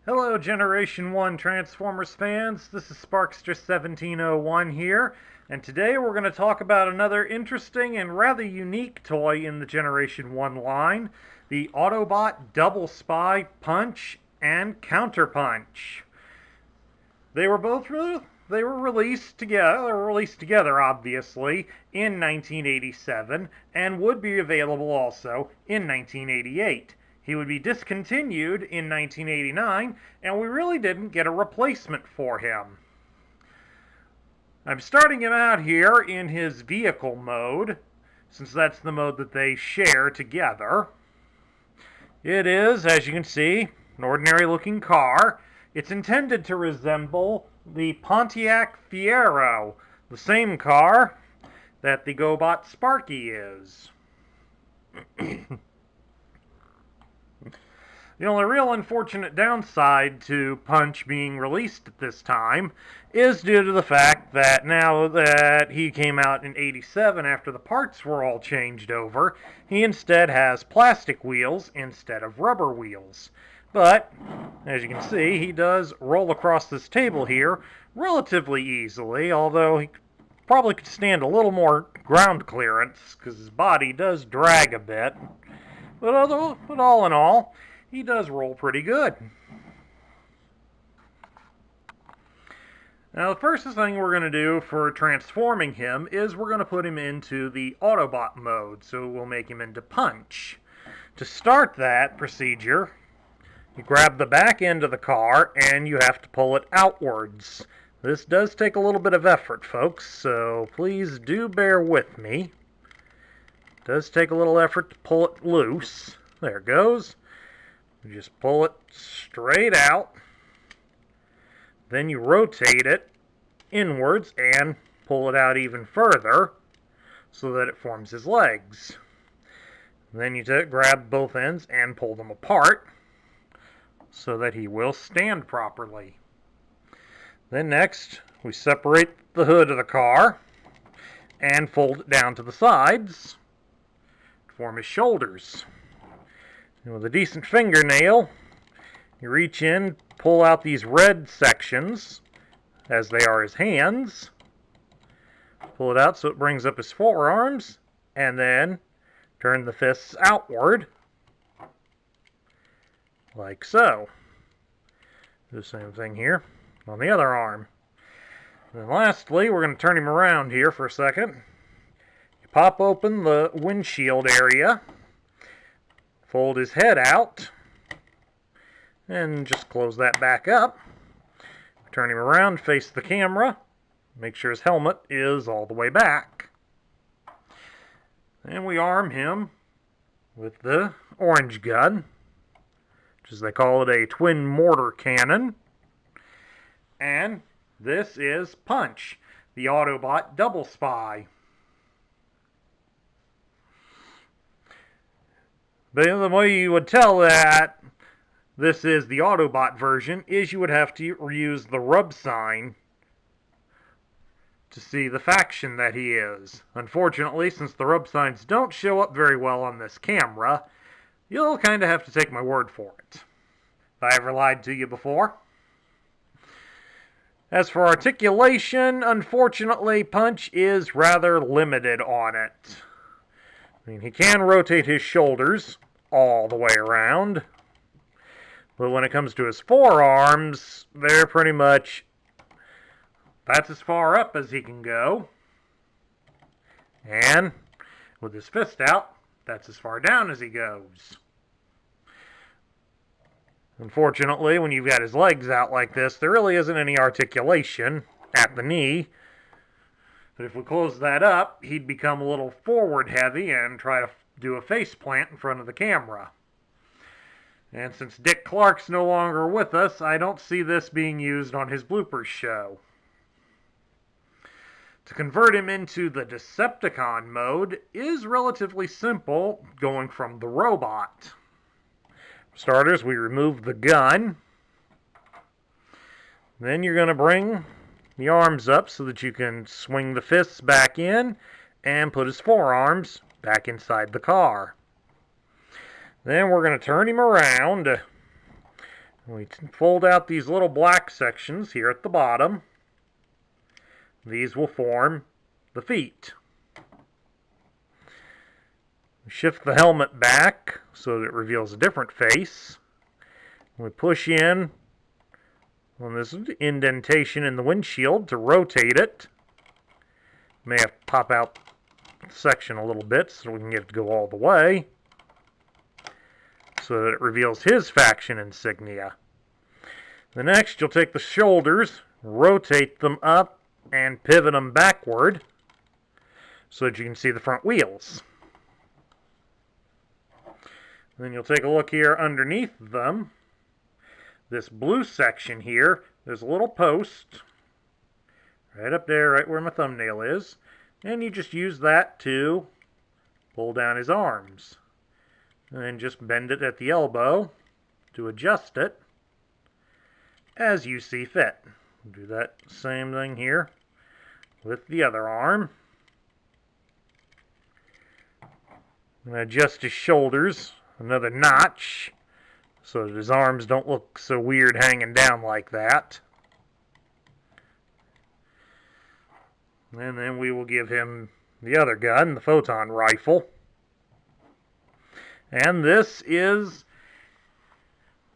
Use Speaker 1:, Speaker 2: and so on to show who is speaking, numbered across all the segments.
Speaker 1: Hello Generation 1 Transformers fans, this is Sparkster1701 here, and today we're going to talk about another interesting and rather unique toy in the Generation 1 line, the Autobot Double Spy Punch and Counterpunch. They were released together obviously in 1987 and would be available also in 1988. He would be discontinued in 1989, and we really didn't get a replacement for him. I'm starting him out here in his vehicle mode, since that's the mode that they share together. It is, as you can see, an ordinary looking car. It's intended to resemble the Pontiac Fiero, the same car that the GoBot Sparky is. The only real unfortunate downside to Punch being released at this time is due to the fact that now that he came out in '87 after the parts were all changed over, he instead has plastic wheels instead of rubber wheels. But, as you can see, he does roll across this table here relatively easily, although he probably could stand a little more ground clearance because his body does drag a bit. But all in all, he does roll pretty good. Now, the first thing we're going to do for transforming him is we're going to put him into the Autobot mode, so we'll make him into Punch. To start that procedure, you grab the back end of the car and you have to pull it outwards. This does take a little bit of effort, folks, so please do bear with me. It does take a little effort to pull it loose. There it goes. You just pull it straight out. Then you rotate it inwards and pull it out even further so that it forms his legs. Then you grab both ends and pull them apart so that he will stand properly. Then next, we separate the hood of the car and fold it down to the sides to form his shoulders. And with a decent fingernail, you reach in, pull out these red sections, as they are his hands. Pull it out so it brings up his forearms, and then turn the fists outward, like so. Do the same thing here on the other arm. And then lastly, we're going to turn him around here for a second. You pop open the windshield area, fold his head out, and just close that back up. Turn him around, face the camera, make sure his helmet is all the way back. And we arm him with the orange gun, which as they call it, a twin mortar cannon. And this is Punch, the Autobot Double Spy. But the way you would tell that this is the Autobot version is you would have to use the rub sign to see the faction that he is. Unfortunately, since the rub signs don't show up very well on this camera, you'll kind of have to take my word for it. If I ever lied to you before. As for articulation, unfortunately, Punch is rather limited on it. I mean, he can rotate his shoulders all the way around, but when it comes to his forearms, they're pretty much, that's as far up as he can go. And with his fist out, that's as far down as he goes. Unfortunately, when you've got his legs out like this, there really isn't any articulation at the knee. But if we close that up, he'd become a little forward heavy and try to do a face plant in front of the camera. And since Dick Clark's no longer with us, I don't see this being used on his bloopers show. To convert him into the Decepticon mode is relatively simple, going from the robot. For starters, we remove the gun. Then you're going to bring the arms up so that you can swing the fists back in and put his forearms back inside the car. Then we're going to turn him around. We fold out these little black sections here at the bottom. These will form the feet. Shift the helmet back so that it reveals a different face. We push in on this indentation in the windshield to rotate it. May have to pop out the section a little bit so we can get it to go all the way, so that it reveals his faction insignia. The next, you'll take the shoulders, rotate them up, and pivot them backward so that you can see the front wheels. Then you'll take a look here underneath them. This blue section here, there's a little post right up there, right where my thumbnail is, and you just use that to pull down his arms. And then just bend it at the elbow to adjust it as you see fit. Do that same thing here with the other arm. And adjust his shoulders another notch so that his arms don't look so weird hanging down like that. And then we will give him the other gun, the photon rifle. And this is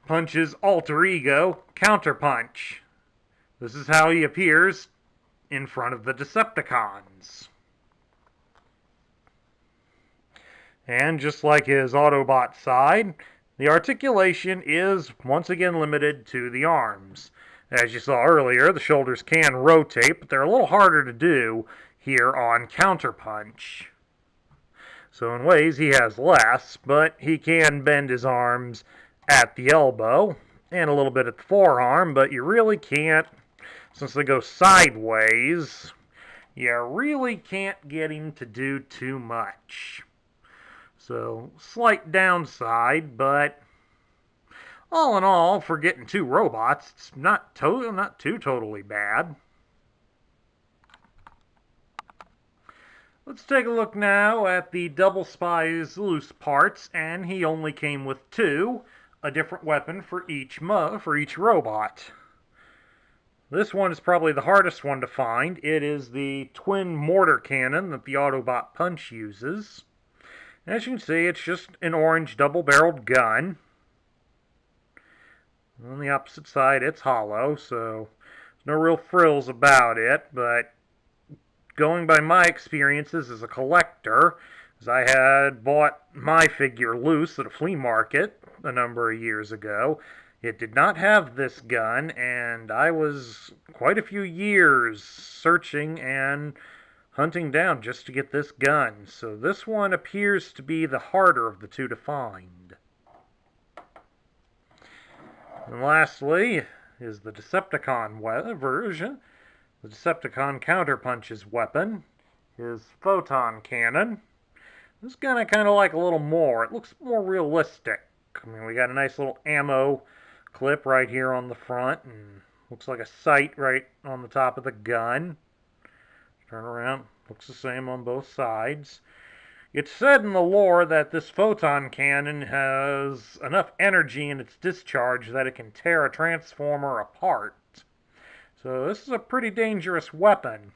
Speaker 1: Punch's alter ego, Counterpunch. This is how he appears in front of the Decepticons. And just like his Autobot side, the articulation is once again limited to the arms. As you saw earlier, the shoulders can rotate, but they're a little harder to do here on Counterpunch. So in ways he has less, but he can bend his arms at the elbow and a little bit at the forearm, but you really can't, since they go sideways, you really can't get him to do too much. So, slight downside, but all in all, for getting two robots, it's not too totally bad. Let's take a look now at the Double Spy's loose parts, and he only came with two, a different weapon for each robot. This one is probably the hardest one to find. It is the twin mortar cannon that the Autobot Punch uses. As you can see, it's just an orange double-barreled gun. On the opposite side, it's hollow, so there's no real frills about it, but going by my experiences as a collector, as I had bought my figure loose at a flea market a number of years ago, it did not have this gun, and I was quite a few years searching and hunting down just to get this gun. So this one appears to be the harder of the two to find. And lastly is the Decepticon version. The Decepticon Counterpunch's weapon, his photon cannon. This gun I kind of like a little more. It looks more realistic. I mean, we got a nice little ammo clip right here on the front, and looks like a sight right on the top of the gun. Turn around, looks the same on both sides. It's said in the lore that this photon cannon has enough energy in its discharge that it can tear a transformer apart. So this is a pretty dangerous weapon.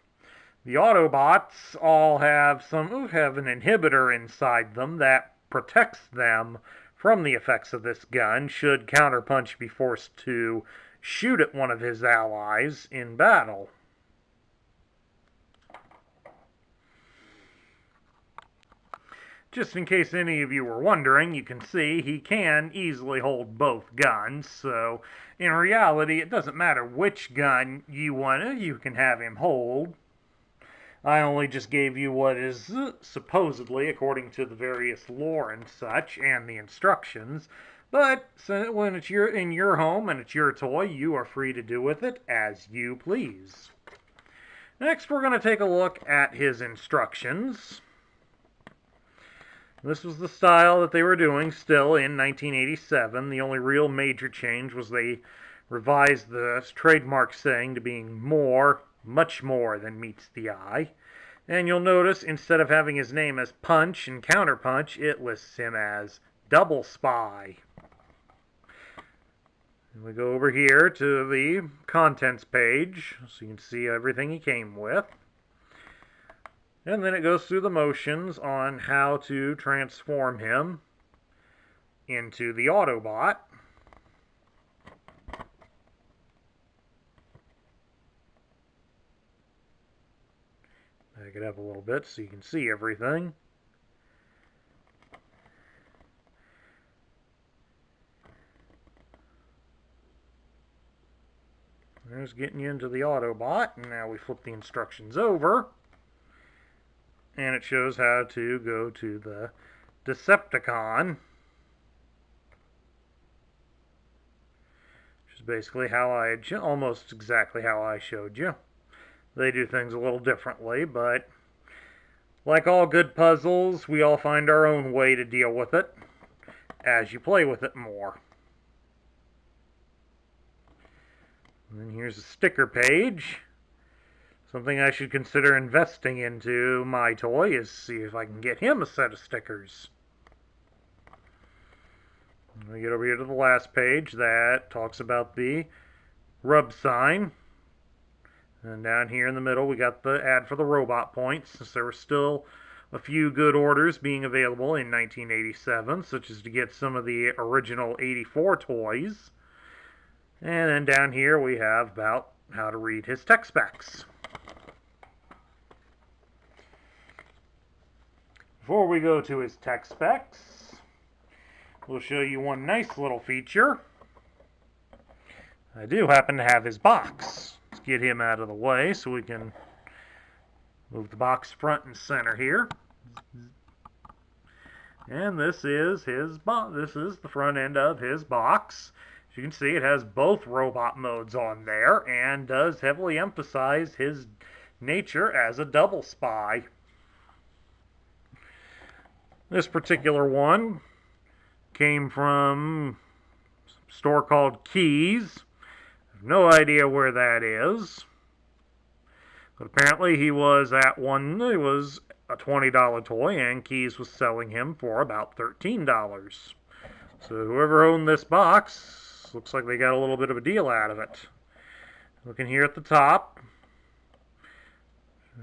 Speaker 1: The Autobots all have an inhibitor inside them that protects them from the effects of this gun should Counterpunch be forced to shoot at one of his allies in battle. Just in case any of you were wondering, you can see he can easily hold both guns, so in reality it doesn't matter which gun you want, you can have him hold. I only just gave you what is supposedly, according to the various lore and such, and the instructions, but when it's in your home and it's your toy, you are free to do with it as you please. Next, we're going to take a look at his instructions. This was the style that they were doing still in 1987. The only real major change was they revised the trademark saying to being more, much more than meets the eye. And you'll notice instead of having his name as Punch and Counterpunch, it lists him as Double Spy. And we go over here to the contents page so you can see everything he came with. And then it goes through the motions on how to transform him into the Autobot. Back it up a little bit so you can see everything. There's getting you into the Autobot, and now we flip the instructions over, and it shows how to go to the Decepticon, which is basically how almost exactly how I showed you. They do things a little differently, but like all good puzzles, we all find our own way to deal with it as you play with it more. And then here's a sticker page. Something I should consider investing into my toy is see if I can get him a set of stickers. And we get over here to the last page that talks about the rub sign. And down here in the middle we got the ad for the robot points, since there were still a few good orders being available in 1987, such as to get some of the original 84 toys. And then down here we have about how to read his tech specs. Before we go to his tech specs, we'll show you one nice little feature. I do happen to have his box. Let's get him out of the way so we can move the box front and center here. And this is his this is the front end of his box. As you can see, it has both robot modes on there and does heavily emphasize his nature as a double spy. This particular one came from a store called Keys. I have no idea where that is. But apparently he was at one, it was a $20 toy, and Keys was selling him for about $13. So whoever owned this box, looks like they got a little bit of a deal out of it. Looking here at the top,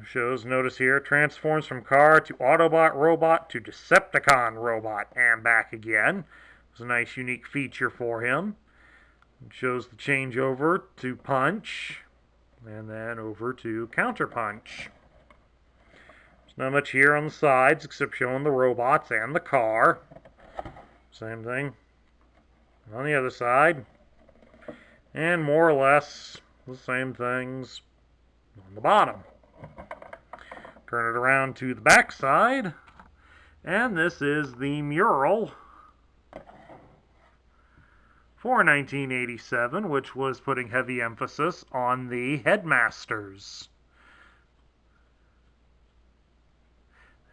Speaker 1: shows, notice here, transforms from car to Autobot robot to Decepticon robot and back again. It's a nice unique feature for him. It shows the changeover to Punch and then over to Counterpunch. There's not much here on the sides except showing the robots and the car. Same thing on the other side, and more or less the same things on the bottom. Turn it around to the back side, and this is the mural for 1987, which was putting heavy emphasis on the headmasters.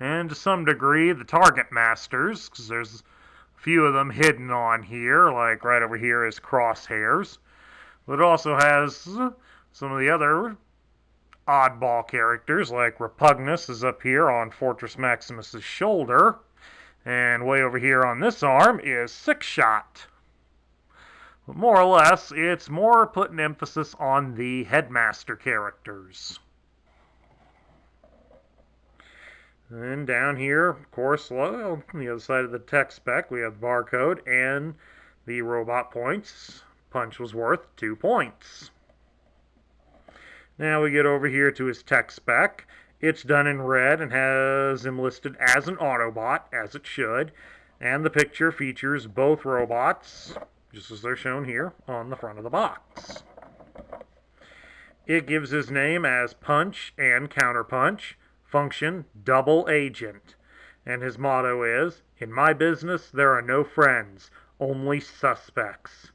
Speaker 1: And to some degree, the target masters, because there's few of them hidden on here, like right over here is Crosshairs. But it also has some of the other oddball characters, like Repugnus is up here on Fortress Maximus's shoulder, and way over here on this arm is Six Shot. But more or less, it's more putting emphasis on the headmaster characters. And down here, of course, on the other side of the tech spec, we have the barcode and the robot points. Punch was worth 2 points. Now we get over here to his tech spec. It's done in red and has him listed as an Autobot, as it should. And the picture features both robots, just as they're shown here, on the front of the box. It gives his name as Punch and Counterpunch. Function, double agent. And his motto is, "In my business, there are no friends, only suspects."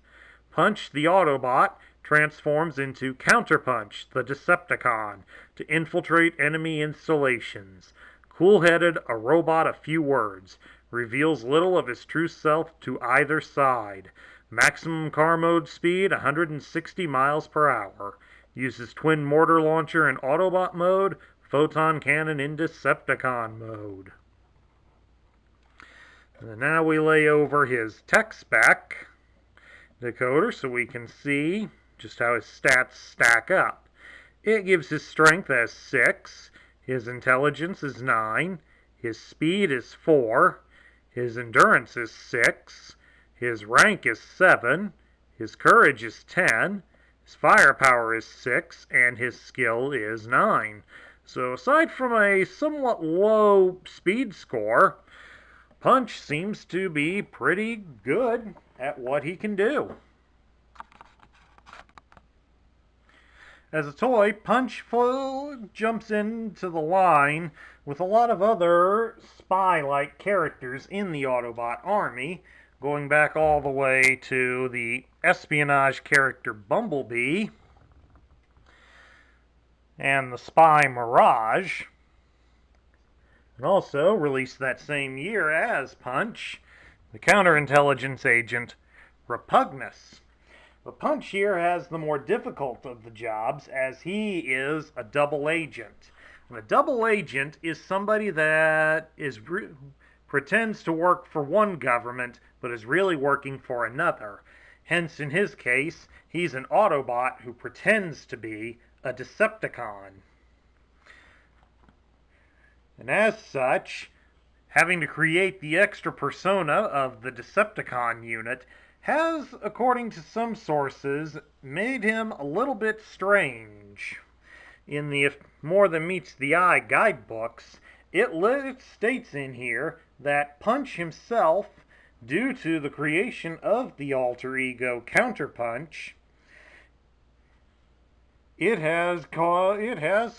Speaker 1: Punch the Autobot transforms into Counterpunch, the Decepticon, to infiltrate enemy installations. Cool-headed, a robot of few words. Reveals little of his true self to either side. Maximum car mode speed, 160 miles per hour. Uses twin mortar launcher in Autobot mode, photon cannon in Decepticon mode. And now we lay over his tech spec. decoder so we can see just how his stats stack up. It gives his strength as 6, his intelligence is 9, his speed is 4, his endurance is 6, his rank is 7, his courage is 10, his firepower is 6, and his skill is 9. So aside from a somewhat low speed score, Punch seems to be pretty good at what he can do. As a toy, Punch jumps into the line with a lot of other spy-like characters in the Autobot army, going back all the way to the espionage character Bumblebee and the spy Mirage, and also released that same year as Punch, the counterintelligence agent Repugnus. But Punch here has the more difficult of the jobs, as he is a double agent. And a double agent is somebody that pretends to work for one government, but is really working for another. Hence, in his case, he's an Autobot who pretends to be a Decepticon. And as such, having to create the extra persona of the Decepticon unit has, according to some sources, made him a little bit strange. In the If More Than Meets the Eye guidebooks, it states in here that Punch himself, due to the creation of the alter ego Counterpunch, it has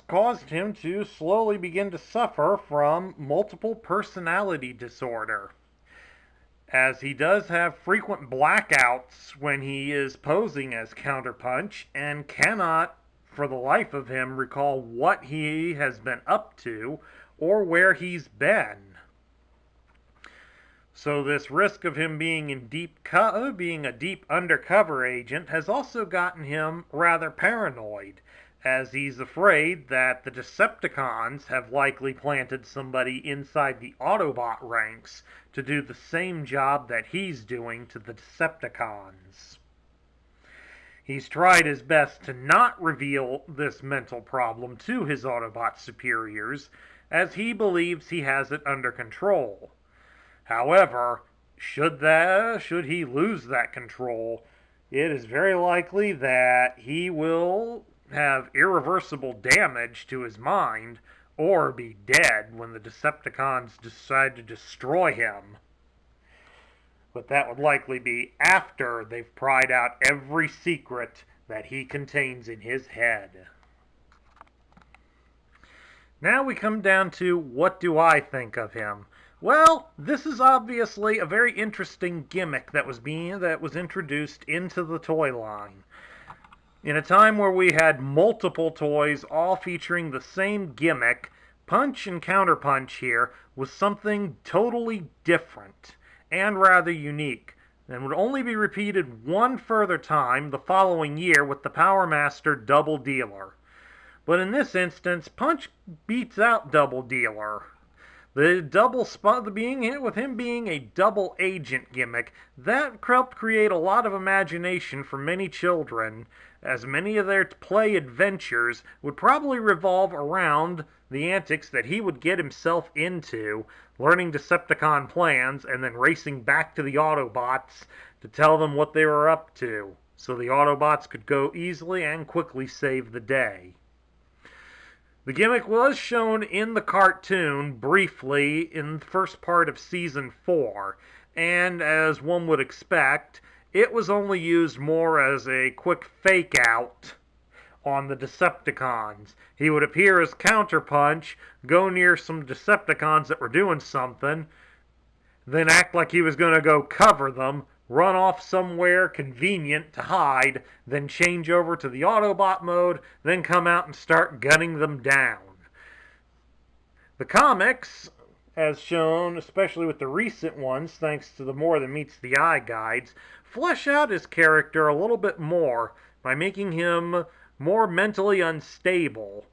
Speaker 1: caused him to slowly begin to suffer from multiple personality disorder, as he does have frequent blackouts when he is posing as Counterpunch and cannot, for the life of him, recall what he has been up to or where he's been. So this risk of him being being a deep undercover agent has also gotten him rather paranoid, as he's afraid that the Decepticons have likely planted somebody inside the Autobot ranks to do the same job that he's doing to the Decepticons. He's tried his best to not reveal this mental problem to his Autobot superiors, as he believes he has it under control. However, should he lose that control, it is very likely that he will have irreversible damage to his mind or be dead when the Decepticons decide to destroy him. But that would likely be after they've pried out every secret that he contains in his head. Now we come down to, what do I think of him? Well, this is obviously a very interesting gimmick that was introduced into the toy line. In a time where we had multiple toys all featuring the same gimmick, Punch and Counterpunch here was something totally different and rather unique, and would only be repeated one further time the following year with the Power Master Double Dealer. But in this instance, Punch beats out Double Dealer. The double spot, with him being a double agent gimmick, that helped create a lot of imagination for many children, as many of their play adventures would probably revolve around the antics that he would get himself into, learning Decepticon plans and then racing back to the Autobots to tell them what they were up to, so the Autobots could go easily and quickly save the day. The gimmick was shown in the cartoon briefly in the first part of Season 4, and as one would expect, it was only used more as a quick fake-out on the Decepticons. He would appear as Counterpunch, go near some Decepticons that were doing something, then act like he was going to go cover them, run off somewhere convenient to hide, then change over to the Autobot mode, then come out and start gunning them down. The comics, as shown, especially with the recent ones, thanks to the More Than Meets the Eye guides, flesh out his character a little bit more by making him more mentally unstable,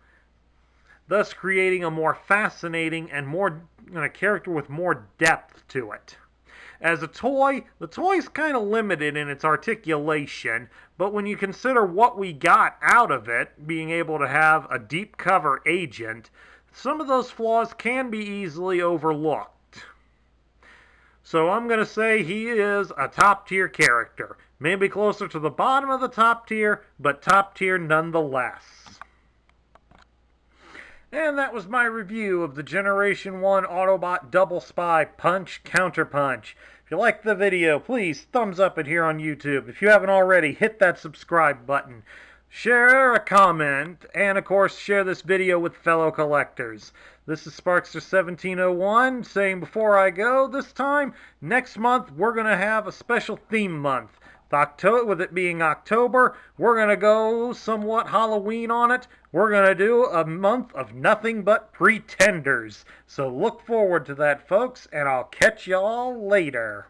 Speaker 1: thus creating a more fascinating and a character with more depth to it. As a toy, the toy's kind of limited in its articulation, but when you consider what we got out of it, being able to have a deep cover agent, some of those flaws can be easily overlooked. So I'm going to say he is a top tier character. Maybe closer to the bottom of the top tier, but top tier nonetheless. And that was my review of the Generation 1 Autobot Double Spy Punch Counterpunch. If you liked the video, please thumbs up it here on YouTube. If you haven't already, hit that subscribe button. Share a comment, and of course, share this video with fellow collectors. This is Sparkster1701 saying before I go, this time, next month, we're going to have a special theme month. With it being October, we're going to go somewhat Halloween on it. We're going to do a month of nothing but pretenders. So look forward to that, folks, and I'll catch y'all later.